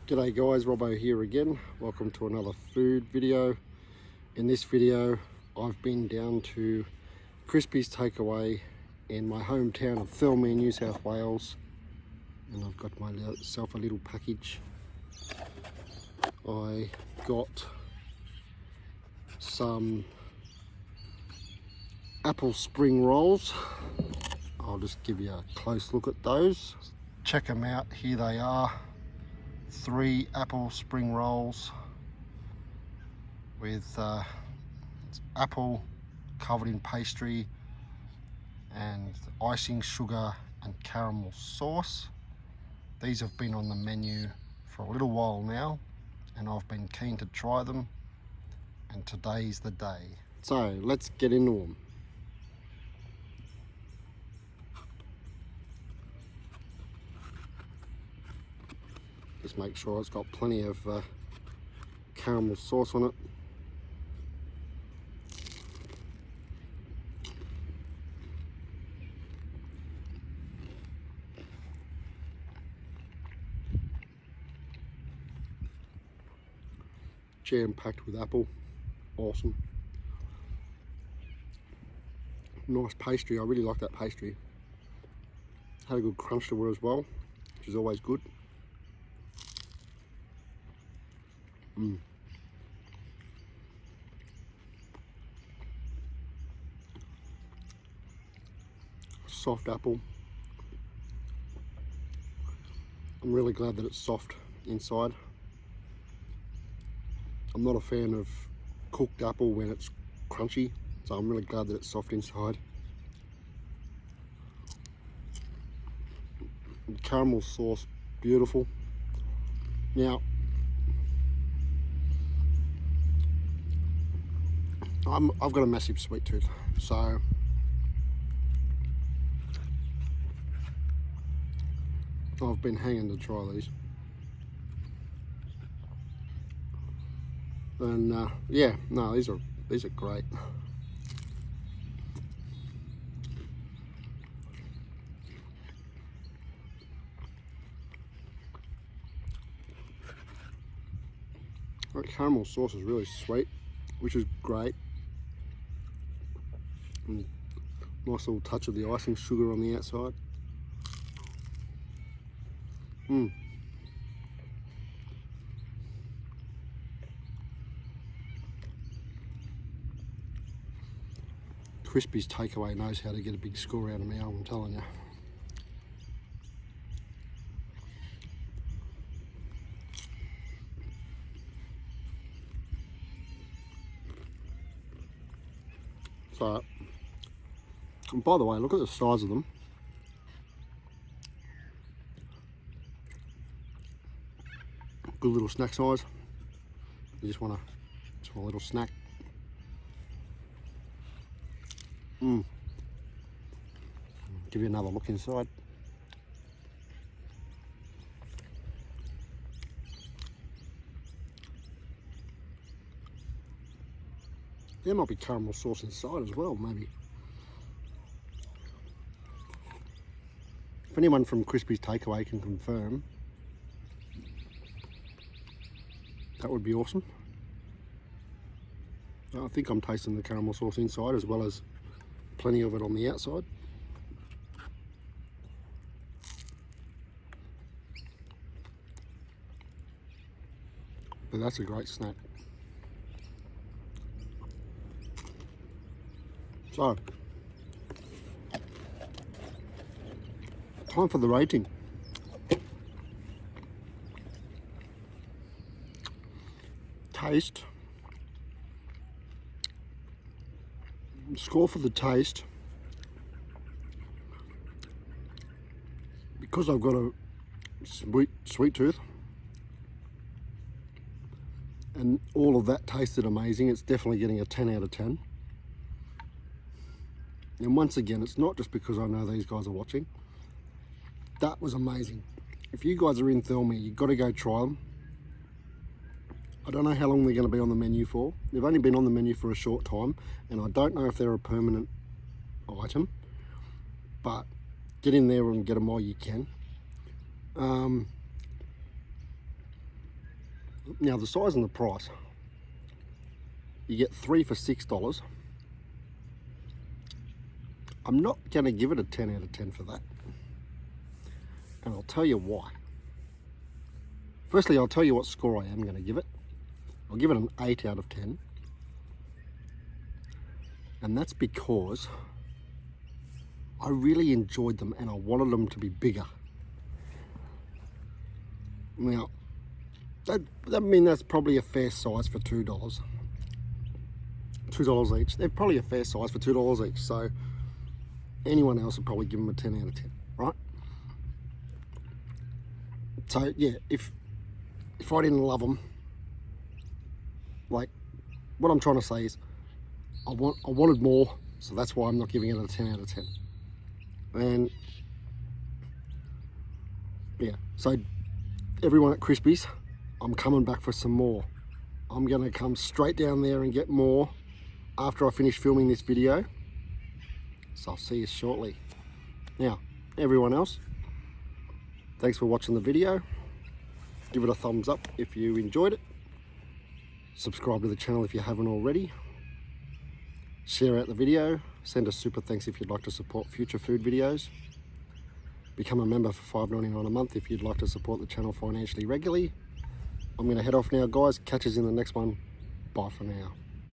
G'day guys, Robbo here again. Welcome to another food video. In this video, I've been down to Crispy's Takeaway in my hometown of Thirlmere, New South Wales, and I've got myself a little package. I got some apple spring rolls. I'll just give you a close look at those. Check them out, here they are. 3 apple spring rolls with apple covered in pastry and icing, sugar and caramel sauce. These have been on the menu for a little while now and I've been keen to try them, and today's the day. So let's get into them. Just make sure it's got plenty of caramel sauce on it. Jam-packed with apple, awesome. Nice pastry, I really like that pastry. Had a good crunch to it as well, which is always good. Soft apple. I'm really glad that it's soft inside. I'm not a fan of cooked apple when it's crunchy, so I'm really glad that it's soft inside. The caramel sauce, beautiful. Now, I've got a massive sweet tooth, so I've been hanging to try these. And yeah, no, these are great. That caramel sauce is really sweet, which is great. And nice little touch of the icing sugar on the outside. Crispy's Takeaway knows how to get a big score out of me, I'm telling you. So, and by the way, look at the size of them. Good little snack size. You just want a little snack. Give you another look inside. There might be caramel sauce inside as well, maybe. If anyone from Crispy's Takeaway can confirm, that would be awesome. I think I'm tasting the caramel sauce inside as well as plenty of it on the outside. But that's a great snack. So, time for the rating. Taste. Score for the taste. Because I've got a sweet tooth and all of that tasted amazing, it's definitely getting a 10 out of 10. And once again, it's not just because I know these guys are watching. That was amazing. If you guys are in Thirlmere, you've got to go try them. I don't know how long they're going to be on the menu for. They've only been on the menu for a short time, and I don't know if they're a permanent item, but get in there and get them while you can. Now the size and the price, you get 3 for $6. I'm not going to give it a 10 out of 10 for that. And I'll tell you why. Firstly, I'll tell you what score I am going to give it. I'll give it an 8 out of 10. And that's because I really enjoyed them and I wanted them to be bigger. Now, that's probably a fair size for $2. $2 each. They're probably a fair size for $2 each. So anyone else would probably give them a 10 out of 10, right? So yeah, if I didn't love them, like, what I'm trying to say is I wanted more, so that's why I'm not giving it a 10 out of 10. And yeah, so everyone at Crispies, I'm coming back for some more. I'm gonna come straight down there and get more after I finish filming this video. So I'll see you shortly. Now, everyone else, thanks for watching the video. Give it a thumbs up if you enjoyed it. Subscribe to the channel if you haven't already. Share out the video. Send a super thanks if you'd like to support future food videos. Become a member for $5.99 a month if you'd like to support the channel financially regularly. I'm going to head off now, guys. Catch us in the next one. Bye for now.